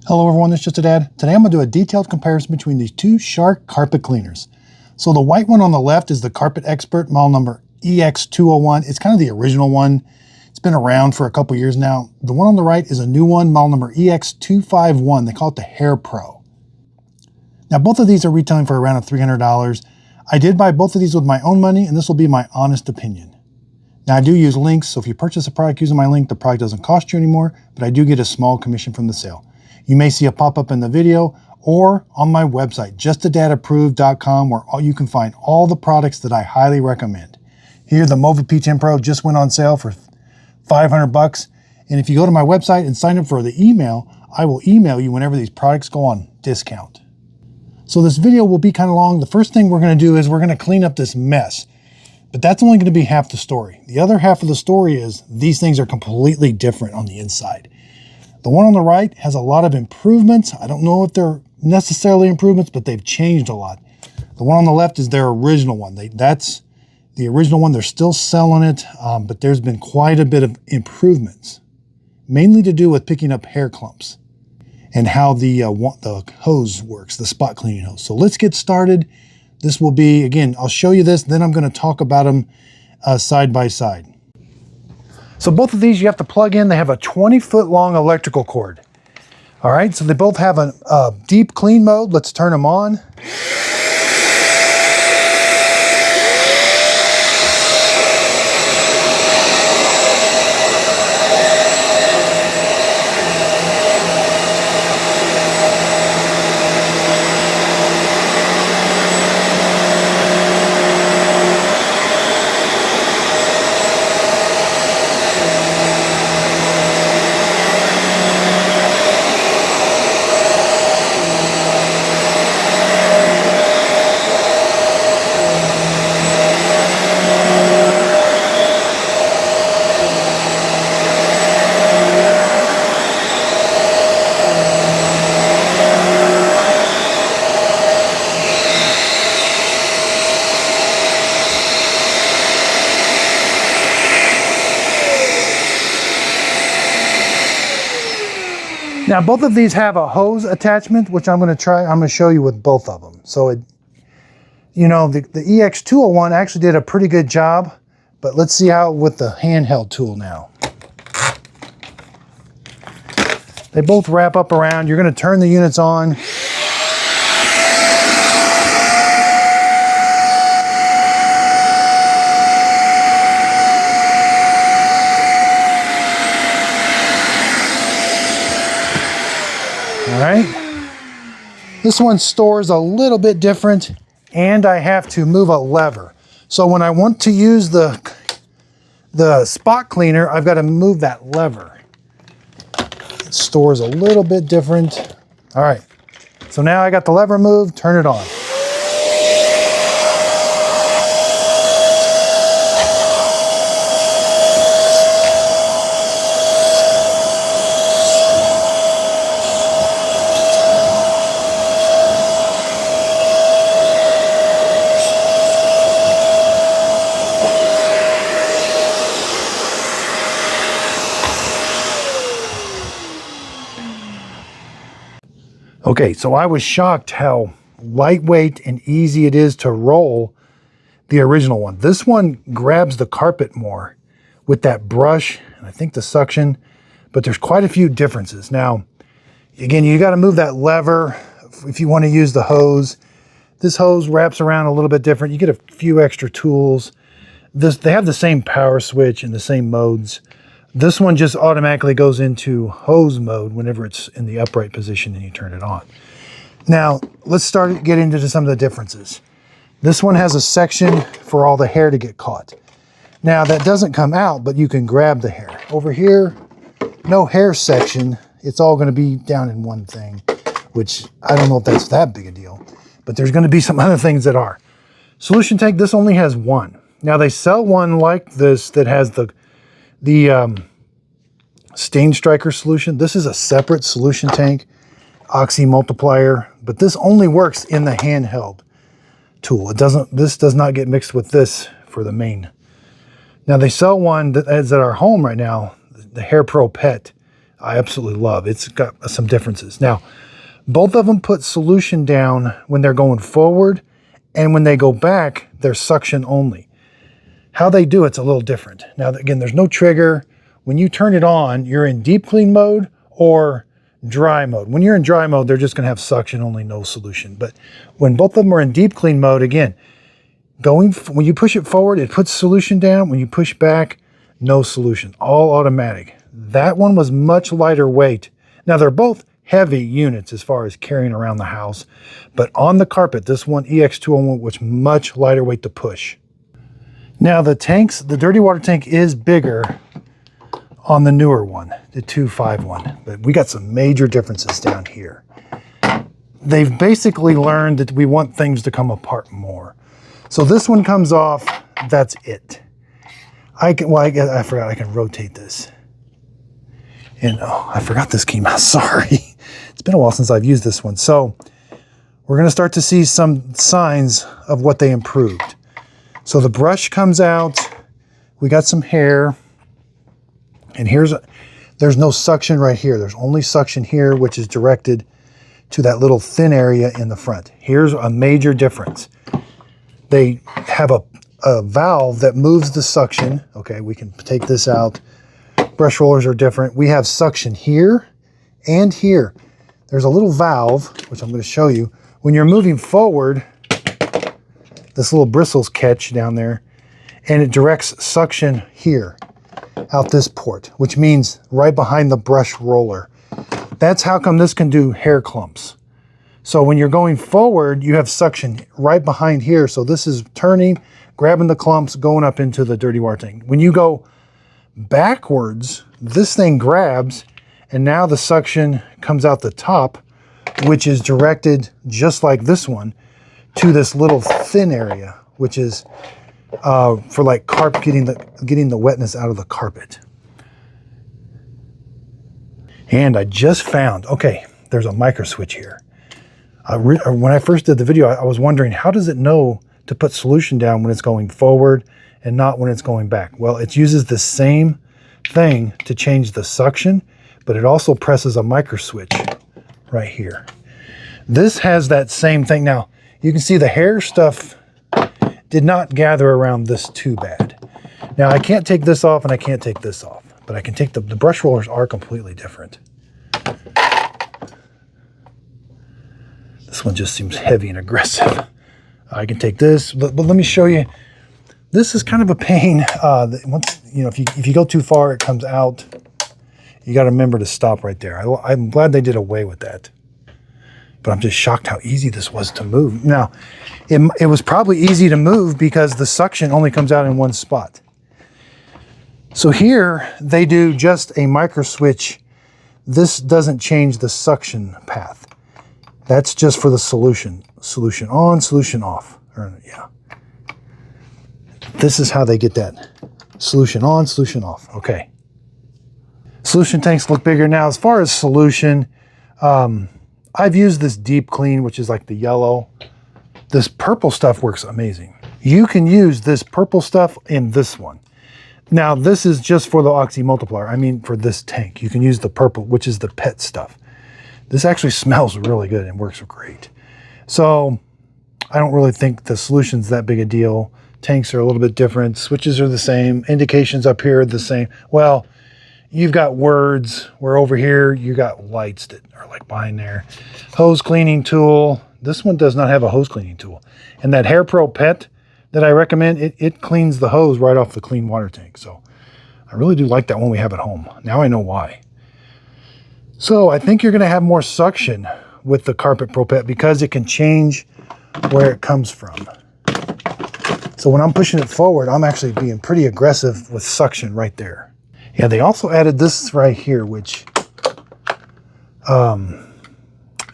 Hello everyone, it's Just a Dad. Today I'm going to do a detailed comparison between these two Shark carpet cleaners. So the white one on the left is the CarpetXpert model number EX201. It's kind of the original one. It's been around for a couple years now. The one on the right is a new one, model number EX251. They call it the Hair Pro. Now both of these are retailing for around $300. I did buy both of these with my own money, and this will be my honest opinion. Now I do use links, so if you purchase a product using my link, the product doesn't cost you anymore, but I do get a small commission from the sale. You may see a pop-up in the video or on my website, justadadapproved.com, where you can find all the products that I highly recommend. Here, the Mova P10 Pro just went on sale for $500. And if you go to my website and sign up for the email, I will email you whenever these products go on discount. So this video will be kind of long. The first thing we're going to do is we're going to clean up this mess. But that's only going to be half the story. The other half of the story is these things are completely different on the inside. The one on the right has a lot of improvements. I don't know if they're necessarily improvements, but they've changed a lot. The one on the left is their original one. That's the original one. They're still selling it, but there's been quite a bit of improvements, mainly to do with picking up hair clumps and how the hose works, the spot cleaning hose. So let's get started. This will be, again, I'll show you this, then I'm going to talk about them side by side. So both of these you have to plug in. They have a 20-foot long electrical cord. All right, so they both have a deep clean mode. Let's turn them on. Now both of these have a hose attachment, which I'm going to show you with both of them. So the EX201 actually did a pretty good job, but let's see how with the handheld tool now. They both wrap up around. You're going to turn the units on. All right, this one stores a little bit different, and I have to move a lever. So when I want to use the spot cleaner, I've got to move that lever. It stores a little bit different. All right, so now I got the lever moved, turn it on. Okay, so I was shocked how lightweight and easy it is to roll the original one. This one grabs the carpet more with that brush, and I think the suction, but there's quite a few differences. Now, again, you got to move that lever if you want to use the hose. This hose wraps around a little bit different. You get a few extra tools. They have the same power switch and the same modes. This one just automatically goes into hose mode whenever it's in the upright position and you turn it on. Now, let's get into some of the differences. This one has a section for all the hair to get caught. Now, that doesn't come out, but you can grab the hair. Over here, no hair section. It's all going to be down in one thing, which I don't know if that's that big a deal, but there's going to be some other things that are. Solution tank, this only has one. Now, they sell one like this that has the stain striker solution. This is a separate solution tank, oxy multiplier, but this only works in the handheld tool. This does not get mixed with this for the main. Now they sell one that is at our home right now, the Hair Pro Pet. I absolutely love. It's got some differences. Now, both of them put solution down when they're going forward, and when they go back, they're suction only. How they do it's a little different. Now, again, there's no trigger. When you turn it on, you're in deep clean mode or dry mode. When you're in dry mode, they're just going to have suction only, no solution. But when both of them are in deep clean mode, again, when you push it forward, it puts solution down. When you push back, no solution, all automatic. That one was much lighter weight. Now, they're both heavy units as far as carrying around the house, but on the carpet, this one EX201 was much lighter weight to push. Now the tanks, the dirty water tank is bigger on the newer one, the 251, but we got some major differences down here. They've basically learned that we want things to come apart more. So this one comes off, that's it. I forgot I can rotate this. And oh, I forgot this came out, sorry. It's been a while since I've used this one. So we're gonna start to see some signs of what they improved. So the brush comes out, we got some hair, and there's no suction right here. There's only suction here, which is directed to that little thin area in the front. Here's a major difference. They have a valve that moves the suction. Okay, we can take this out. Brush rollers are different. We have suction here and here. There's a little valve, which I'm going to show you. When you're moving forward, this little bristles catch down there, and it directs suction here, out this port, which means right behind the brush roller. That's how come this can do hair clumps. So when you're going forward, you have suction right behind here. So this is turning, grabbing the clumps, going up into the dirty water tank. When you go backwards, this thing grabs, and now the suction comes out the top, which is directed just like this one to this little thin area, which is for like getting the wetness out of the carpet. And I just found, okay, there's a micro switch here. When I first did the video, I was wondering, how does it know to put solution down when it's going forward and not when it's going back? Well, it uses the same thing to change the suction, but it also presses a micro switch right here. This has that same thing. Now, you can see the hair stuff did not gather around this too bad. Now, I can't take this off and I can't take this off, but I can take the brush rollers are completely different. This one just seems heavy and aggressive. I can take this, but let me show you. This is kind of a pain. Once if you go too far, it comes out. You got to remember to stop right there. I'm glad they did away with that, but I'm just shocked how easy this was to move. Now, it was probably easy to move because the suction only comes out in one spot. So here they do just a micro switch. This doesn't change the suction path. That's just for the solution. Solution on, solution off. Yeah. This is how they get that. Solution on, solution off. Okay. Solution tanks look bigger. Now, as far as solution, I've used this deep clean, which is like the yellow. This purple stuff works amazing. You can use this purple stuff in this one. Now, this is just for the oxy multiplier. I mean, for this tank, you can use the purple, which is the pet stuff. This actually smells really good and works great. So I don't really think the solution's that big a deal. Tanks are a little bit different. Switches are the same. Indications up here are the same. Well, you've got words where over here you got lights that are like behind there. Hose cleaning tool. This one does not have a hose cleaning tool. And that Hair Pro Pet that I recommend, it cleans the hose right off the clean water tank. So I really do like that one we have at home. Now I know why. So I think you're going to have more suction with the Carpet Pro Pet because it can change where it comes from. So when I'm pushing it forward, I'm actually being pretty aggressive with suction right there. Yeah, they also added this right here, which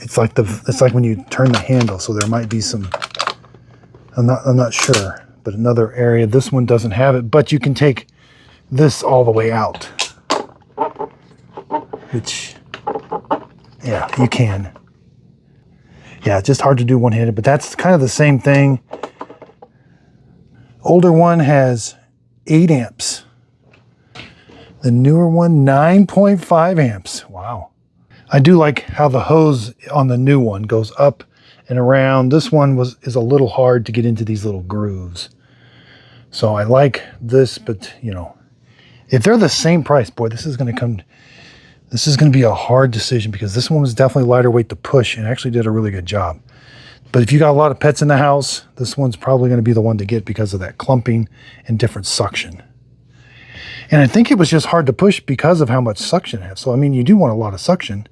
it's like when you turn the handle. So there might be some, I'm not sure, but another area. This one doesn't have it, but you can take this all the way out, which, yeah, you can. Yeah, it's just hard to do one-handed, but that's kind of the same thing. Older one has 8 amps. The newer one, 9.5 amps. Wow. I do like how the hose on the new one goes up and around. This one is a little hard to get into these little grooves. So I like this, but you know, if they're the same price, boy, this is going to be a hard decision, because this one was definitely lighter weight to push and actually did a really good job. But if you got a lot of pets in the house, this one's probably going to be the one to get because of that clumping and different suction. And I think it was just hard to push because of how much suction it has. So, I mean, you do want a lot of suction.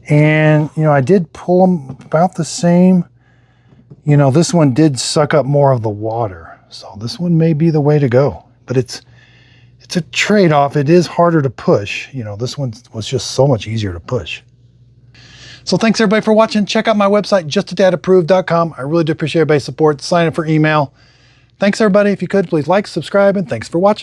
And, you know, I did pull them about the same. You know, this one did suck up more of the water. So this one may be the way to go. But it's a trade-off. It is harder to push. You know, this one was just so much easier to push. So thanks everybody for watching. Check out my website, justadadapproved.com. I really do appreciate everybody's support. Sign up for email. Thanks everybody. If you could, please like, subscribe, and thanks for watching.